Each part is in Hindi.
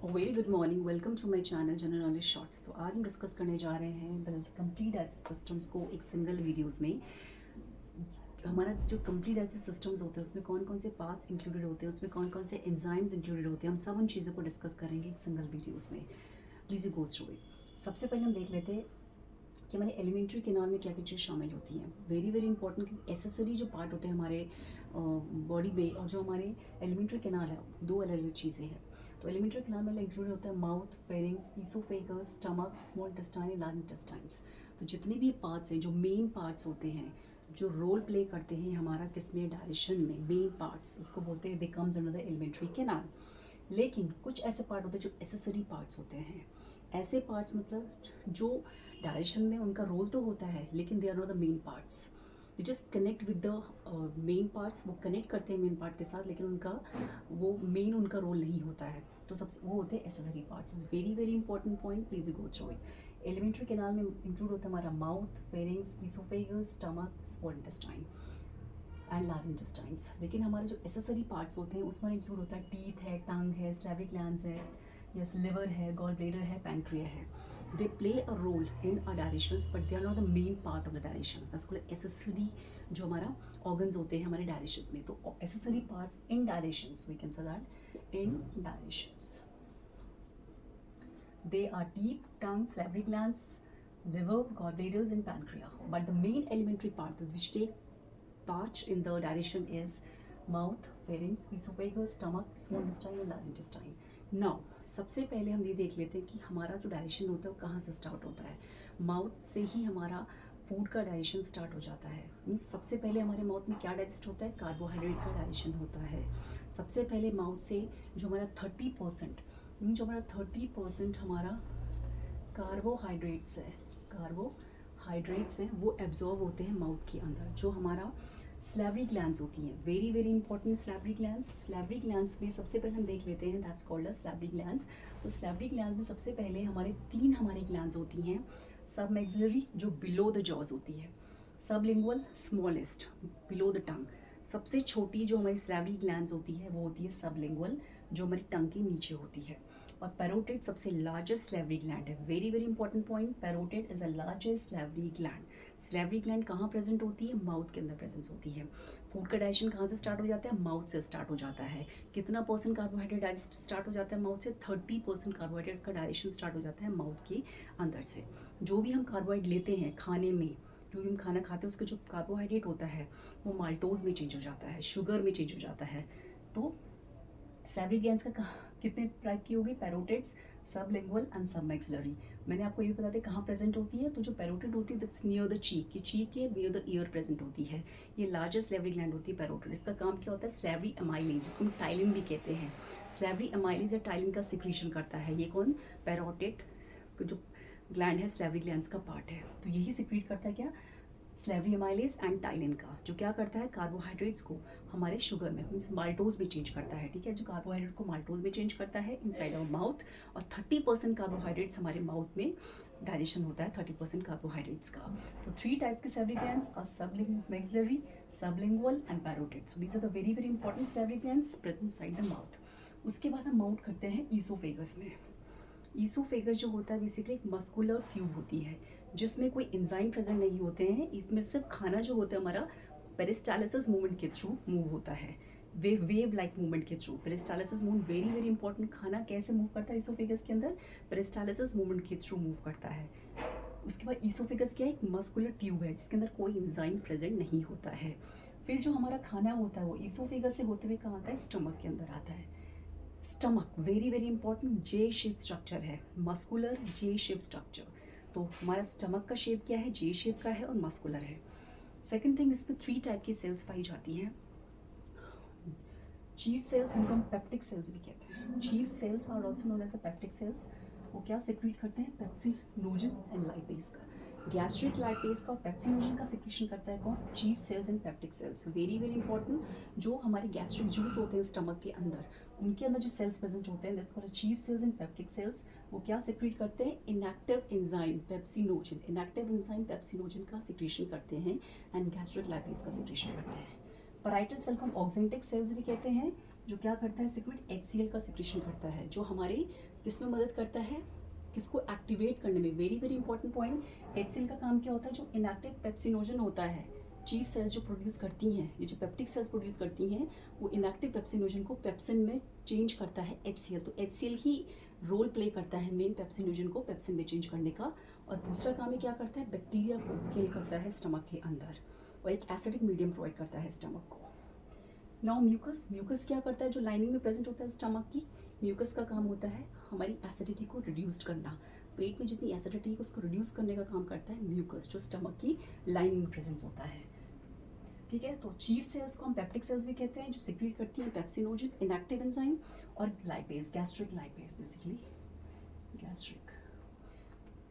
Very good morning, welcome to my channel general knowledge shorts. तो आज हम डिस्कस करने जा रहे हैं कंप्लीट डाइजेस्ट सिस्टम्स को एक सिंगल वीडियोस में। हमारा जो कंप्लीट डाइजेस्ट सिस्टम्स होते हैं उसमें कौन कौन से पार्ट्स इंक्लूडेड होते हैं, उसमें कौन कौन से एंजाइम्स इंक्लूडेड होते हैं, हम सब उन चीज़ों को डिस्कस करेंगे एक सिंगल वीडियोज़ में। Please you go through it. सबसे पहले हम देख लेते हैं कि हमारे एलिमेंट्री केनाल में क्या क्या चीज़ शामिल होती हैं। वेरी वेरी इंपॉर्टेंट कि एसेसरी जो पार्ट होते हैं हमारे बॉडी में और जो हमारे एलिमेंट्री केनाल है, दो अलग अलग चीज़ें हैं। तो एलिमेंट्री केनाल में इंक्लूड होता है mouth, pharynx, oesophagus, stomach, small intestine, large intestines. तो जितने भी पार्ट्स हैं, जो मेन पार्ट्स होते हैं, जो रोल प्ले करते हैं हमारा किसमें, डायरेक्शन में, मेन पार्ट्स, उसको बोलते हैं they comes under the alimentary canal. लेकिन कुछ ऐसे पार्ट होते हैं जो एसेसरी पार्ट्स होते हैं। ऐसे पार्ट्स मतलब जो डायरेक्शन में उनका रोल तो होता है लेकिन they are not the main parts. They just connect with the main parts, वो कनेक्ट करते हैं मेन पार्ट के साथ लेकिन उनका वो मेन उनका रोल नहीं होता है। तो सबसे वो होते हैं accessory parts. Is very very important point, please go through it. Alimentary canal में इंक्लूड होता है हमारा mouth, pharynx, oesophagus, stomach, small intestine and large intestines. लेकिन हमारे जो एसेसरी पार्ट्स होते हैं उसमें इंक्लूड होता है टीथ है, टंग है, स्लैवरी ग्लैंड्स है, यस लिवर है, गॉल ब्लेडर है, पैंक्रिया है। They play a role in a directions but they are not the main part of the direction. That's called accessory जो हमारा ऑर्गन्स होते हैं हमारे डायरेक्शंस में। तो accessory parts in directions, we can say that in directions they are teeth, tongue, salivary glands, liver, gallbladders and pancreas. But the main elementary part which take part in the digestion is mouth, pharynx, esophagus, stomach, small intestine and large intestine. Now सबसे पहले हम ये देख लेते हैं कि हमारा जो डाइजेशन होता है वो कहाँ से स्टार्ट होता है। माउथ से ही हमारा फूड का डाइजेशन स्टार्ट हो जाता है। मीन्स सबसे पहले हमारे माउथ में क्या डाइजेस्ट होता है, कार्बोहाइड्रेट का डाइजेशन होता है। सबसे पहले माउथ से जो हमारा 30% जो हमारा 30% हमारा कार्बोहाइड्रेट्स हैं वो एब्जॉर्व होते हैं माउथ के अंदर। जो हमारा स्लैवरी ग्लैंड्स होती हैं, very very important salivary glands में सबसे पहले हम देख लेते हैं, that's called a slavery glands. तो स्लैवरी ग्लैंड्स में सबसे पहले हमारी ग्लैंड्स होती हैं। सब मैक्सिलरी जो बिलो द जॉज होती है, sublingual smallest below the tongue. सबसे छोटी जो हमारी स्लैवरी ग्लैंड्स होती है वो होती है सबलिंगुअल, जो हमारी टंग के नीचे होती है। और पैरोटिड सबसे लार्जेस्ट स्लैवरी ग्लैंड है। Very very important point, parotid is the largest salivary gland. Salivary gland कहाँ प्रेजेंट होती है, माउथ के अंदर प्रेजेंस होती है। फूड का डाइजेशन कहाँ से स्टार्ट हो जाता है, माउथ से स्टार्ट हो जाता है। कितना परसेंट कार्बोहाइड्रेट डाइजेस्ट स्टार्ट हो जाता है माउथ से, 30% कार्बोहाइड्रेट का डाइजेशन स्टार्ट हो जाता है माउथ के अंदर से। जो भी हम कार्बोहाइड्रेट लेते हैं खाने में, जो भी हम खाना खाते हैं उसका जो कार्बोहाइड्रेट होता है वो माल्टोज में चेंज हो जाता है, शुगर में चेंज हो जाता है। तो स्लैवरी ग्लैंड्स का कितने टाइप की होगी, पैरोटिड्स, सबलिंगुअल एंड सबमैक्सिलरी। मैंने आपको ये बता दें कहाँ प्रेजेंट होती है। तो जो पैरोटिड होती है दैट्स नियर द चीक, ये चीक के नियर द ईयर प्रेजेंट होती है। ये लार्जेस्ट स्लैवरी ग्लैंड होती है पैरोटिड। इसका काम क्या होता है, स्लैवरी अमाइलिन, जिसको हम टाइलिन भी कहते हैं। स्लैवरी अमाइलिन या टाइलिन का सिक्रीशन करता है। ये कौन, पैरोटिड जो ग्लैंड है स्लैवरी ग्लैंड्स का पार्ट है। तो यही सिक्रीट करता है क्या, स्लैवरी अमाइलेज एंड टाइलिन का, जो क्या करता है कार्बोहाइड्रेट्स को हमारे शुगर में मीन्स माल्टोज में चेंज करता है। ठीक है, जो कार्बोहाइड्रेट को माल्टोज में चेंज करता है इनसाइड आवर माउथ। और 30% कार्बोहाइड्रेट्स हमारे माउथ में डाइजेशन होता है 30% कार्बोहाइड्रेट्स का। तो 3 टाइप्स के salivary glands are maxillary, sublingual and parotid. So these are the very very important salivary glands present inside the mouth. उसके बाद हम माउथ करते हैं ईसोफेगस में। ईसोफेगस जो होता है बेसिकली एक मस्कुलर ट्यूब होती है जिसमें कोई एंजाइम प्रेजेंट नहीं होते हैं। इसमें सिर्फ खाना जो होता है हमारा पेरिस्टालिसिस मूवमेंट के थ्रू मूव होता है, वेव लाइक मूवमेंट के through. Peristalsis movement very very important. खाना कैसे मूव करता है ईसोफेगस के अंदर, पेरिस्टालिसिस मूवमेंट के थ्रू मूव करता है। उसके बाद ईसोफेगस क्या है, एक मस्कुलर ट्यूब है जिसके अंदर कोई एंजाइम प्रेजेंट नहीं होता है। फिर जो हमारा खाना होता है वो ईसोफेगस से होते हुए कहाँ आता है, स्टमक के अंदर आता है। स्टमक वेरी वेरी इंपॉर्टेंट, जे शेप स्ट्रक्चर है, मस्कुलर जे शेप स्ट्रक्चर। तो हमारा स्टमक का शेप क्या है, जे शेप का है और मस्कुलर है। सेकंड थिंग, इसमें 3 टाइप की सेल्स पाई जाती हैं। चीफ सेल्स, जिनको हम पेप्टिक सेल्स भी कहते हैं। Chief cells are also known as a peptic cells. वो क्या सिक्रीट करते हैं, पेप्सिनोजन एंड लाइपेज का, गैस्ट्रिक लाइपेज का और पेप्सिनोजन का सिक्रीशन करता है कौन, chief cells and peptic cells. Very very important, जो हमारे गैस्ट्रिक जूस होते हैं स्टमक के अंदर, उनके अंदर जो सेल्स प्रेजेंट होते हैं that's called chief cells and peptic cells. वो क्या सिक्रीट करते हैं, inactive enzyme pepsinogen, inactive enzyme pepsinogen का सिक्रीशन करते हैं एंड गैस्ट्रिक लाइपेज का सिक्रीशन करते हैं। पैराइटल सेल को हम ऑक्जेंटिक सेल्स भी कहते हैं, जो क्या करता है सिक्रेट HCl का सिक्रेशन करता है, जो हमारे किस में मदद करता है, किसको एक्टिवेट करने में। Very very important point, HCl का काम क्या होता है, जो इनएक्टिव पेप्सिनोजन होता है, चीफ सेल्स जो प्रोड्यूस करती हैं, ये जो पेप्टिक सेल्स प्रोड्यूस करती हैं, वो इनएक्टिव पेप्सिनोजन को पेप्सिन में चेंज करता है HCl। तो HCl ही रोल प्ले करता है मेन पेप्सिनोजन को पेप्सिन में चेंज करने का। और दूसरा काम है क्या करता है, बैक्टीरिया को किल करता है स्टमक के अंदर, और एक एसिडिक मीडियम प्रोवाइड करता है स्टमक को। नाउ म्यूकस, म्यूकस क्या करता है, जो लाइनिंग में प्रेजेंट होता है स्टमक की, म्यूकस का काम होता है हमारी एसिडिटी को रिड्यूस करना। पेट में जितनी एसिडिटी है उसको रिड्यूस करने का काम करता है म्यूकस, जो स्टमक की लाइनिंग में प्रेजेंट होता है। ठीक है, तो चीफ सेल्स को हम पेप्टिक सेल्स भी कहते हैं, जो सिक्रीट करती हैं पेप्सिनोजन, इनएक्टिव एंजाइम और lipase, gastric lipase, basically gastric.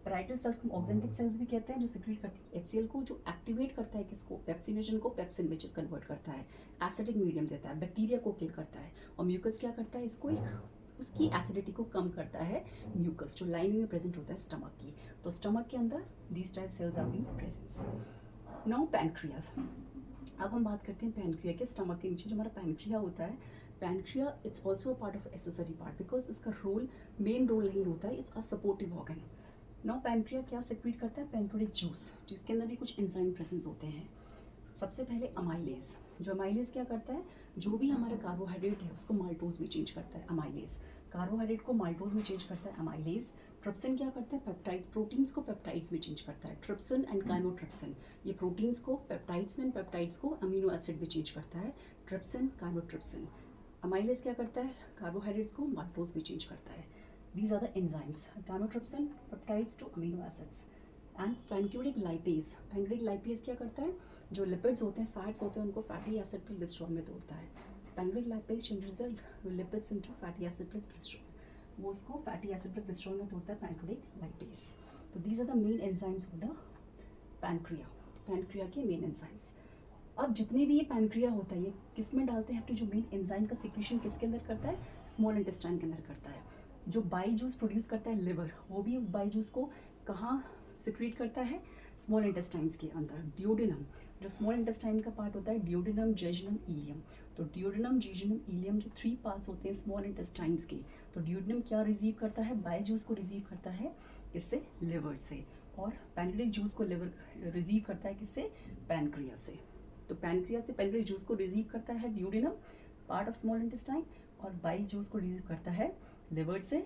Parietal cells को ऑक्जेंटिक सेल्स भी कहते हैं, जो सिक्रीट करती है HCl को, जो एक्टिवेट करता है किसको, पेप्सिनोजन को पेप्सिन में कन्वर्ट करता है, एसिडिक मीडियम देता है, बैक्टीरिया को किल करता है। और म्यूकस क्या करता है, इसको एक उसकी एसिडिटी को कम करता है म्यूकस, जो लाइनिंग में प्रेजेंट होता है स्टमक की। तो स्टमक के अंदर these type cells are being present. Now pancreas, अब हम बात करते हैं पैनक्रिया के। स्टमक के नीचे जो हमारा पैनक्रिया होता है, pancreas it's also a part of accessory part, because इसका रोल मेन रोल नहीं होता है, it's a supportive organ. Now pancreas क्या सिक्रीट करता है, पैनक्रियाटिक जूस, जिसके अंदर भी कुछ एंजाइम प्रेजेंस होते हैं। सबसे पहले अमाइलेज, जो अमाइलेज क्या करता है, जो भी हमारा कार्बोहाइड्रेट है उसको माल्टोज में चेंज करता है अमाइलेज, कार्बोहाइड्रेट को माल्टोज में चेंज करता है अमाइलेज। ट्रिप्सिन क्या करता है, पेप्टाइड, प्रोटीन्स को पेप्टाइड्स में चेंज करता है, ट्रिप्सिन एंड काइमोट्रिप्सिन, ये प्रोटीन्स को पेप्टाइड्स में, पेप्टाइड्स को अमीनो एसिड में चेंज करता है, ट्रिप्सिन काइमोट्रिप्सिन। अमाइलेज क्या करता है, कार्बोहाइड्रेट्स को माल्टोज में चेंज करता है। These are the enzymes, chymotrypsin, peptides to amino acids. And pancreatic lipase, pancreatic lipase क्या करता है, जो लिपिड्स होते हैं, फैट्स होते हैं, उनको फैटी एसिड प्लस ग्लिसरॉल में तोड़ता है। pancreatic lipase changes the lipids into fatty acid plus glycerol, वो उसको फैटी एसिड प्लस ग्लिसरॉल में तोड़ता है pancreatic lipase। तो these are the main enzymes of the pancreas, pancreas के मेन एंजाइम्स। अब जितने भी ये पैनक्रिया होता है, ये किस में डालते हैं अपनी जो मेन एंजाइम का सिक्रीशन किसके अंदर करता है, स्मॉल इंटेस्टाइन के अंदर करता है। जो बाइल जूस प्रोड्यूस करता है लिवर, वो भी बाइल जूस को कहाँ सिक्रीट करता है, स्मॉल इंटेस्टाइन्स के अंदर। डियोडिनम, जो स्मॉल इंटेस्टाइन का पार्ट होता है, डियोडिनम, जेजुनम, इलियम। तो डियोडिनम, जेजुनम, इलियम जो 3 पार्ट्स होते हैं स्मॉल इंटेस्टाइन्स के। तो डियोडिनम क्या रिसीव करता है, बाइल जूस को रिसीव करता है किससे, लिवर से। और पैनक्रियाटिक जूस को लिवर रिसीव करता है किससे, पैनक्रिया से। तो पैनक्रिया से पैनक्रियाटिक जूस को रिसीव करता है डियोडिनम, पार्ट ऑफ स्मॉल इंटेस्टाइन, और बाइल जूस को रिसीव करता है लिवर से,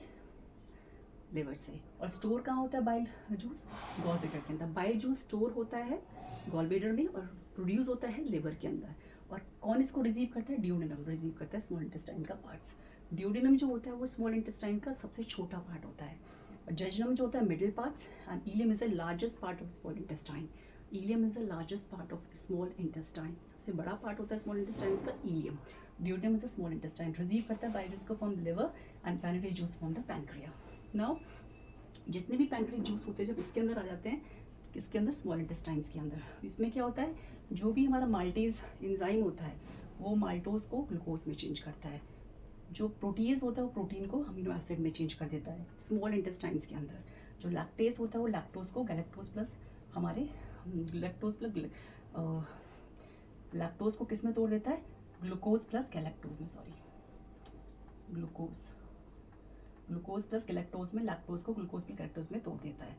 लिवर से। और स्टोर कहाँ होता है बाइल जूस, गॉल ब्लैडर के अंदर। बाइल जूस स्टोर होता है गॉल ब्लैडर में और प्रोड्यूस होता है लिवर के अंदर। और कौन इसको रिसीव करता है, डियोडिनम रिसीव करता है स्मॉल इंटेस्टाइन का पार्ट्स। डियोडिनम जो होता है वो स्मॉल इंटेस्टाइन का सबसे छोटा पार्ट होता है, और जेजुनम जो होता है middle parts, and ileum is the largest part of small intestine. Ileum is the largest part of small intestine, सबसे बड़ा पार्ट होता है स्मॉल इंटेस्टाइन का ileum. Duodenum is a small intestine, receive करता है बाइल जूस को from liver and pancreatic juice from the pancreas. Now जितने भी पैनक्रियाटिक जूस होते हैं जब इसके अंदर आ जाते हैं, किसके अंदर, स्मॉल इंटेस्टाइन्स के अंदर, इसमें क्या होता है, जो भी हमारा माल्टेज एंजाइम होता है वो माल्टोज को ग्लूकोज में चेंज करता है। जो प्रोटीज होता है वो प्रोटीन को अमीनो एसिड में चेंज कर देता है स्मॉल इंटेस्टाइन्स के अंदर। जो लैक्टेज होता है वो लैक्टोज को गैलेक्टोज प्लस हमारे लैक्टोज प्लस लैक्टोज को किस में तोड़ देता है, ग्लूकोज प्लस गैलेक्टोज में, सॉरी ग्लूकोज प्लस गैलेक्टोज में, लैक्टोज को ग्लूकोज प्लस गैलेक्टोज में तोड़ देता है।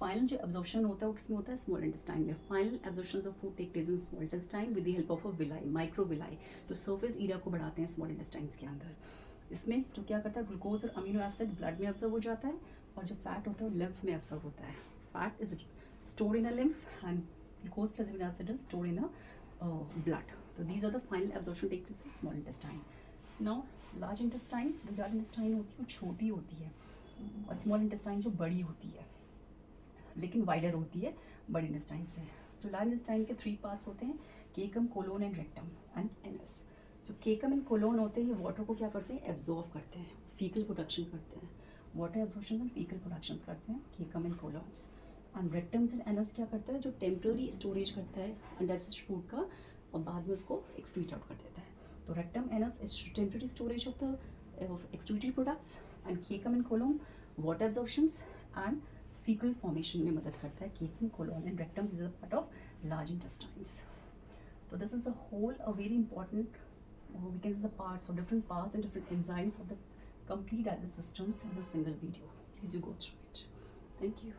फाइनल जो एब्जॉर्प्शन होता है वो किसमें होता है, स्मॉल इंटेस्टाइन में। Final absorption of food take place in small intestine with the help of a villi, microvilli, जो सर्फेस एरिया को बढ़ाते हैं स्मॉल इंटेस्टाइन्स के अंदर। इसमें जो क्या करता है, ग्लूकोज और अमीनो एसिड ब्लड में ऑब्जर्व हो जाता है, और जो फैट होता है वो लिम्फ में ऑब्जर्व होता है। Fat is stored in a lymph and glucose plus amino acid is stored in a blood. So these are the final absorption take place in small intestine. Now large intestine, जो large intestine होती है वो छोटी होती है, और small intestine जो बड़ी होती है लेकिन वाइडर होती है बड़ी इंटेस्टाइन से। जो लार्ज इंटेस्टाइन के 3 पार्ट्स होते हैं, caecum, colon and rectum and anus. जो केकम एंड कोलोन होते हैं ये वाटर को क्या करते हैं, एब्जॉर्व करते हैं, फीकल प्रोडक्शन करते हैं, water absorption and faecal production करते हैं caecum and colons. And rectums and anus क्या करता है, जो टेम्पररी स्टोरेज करता है अनडाइजेस्टेड फूड का, और बाद में उसको एक्सक्रीट आउट कर देता है। तो rectum anus is temporary storage of the excreted products, and caecum and colon water absorptions and faecal formation में मदद करता है। Caecum, colon and rectum is a part of large intestines. तो this is a whole a very important or we can see the parts or different parts and different enzymes of the complete digestive systems in a single video. Please you go through it. Thank you.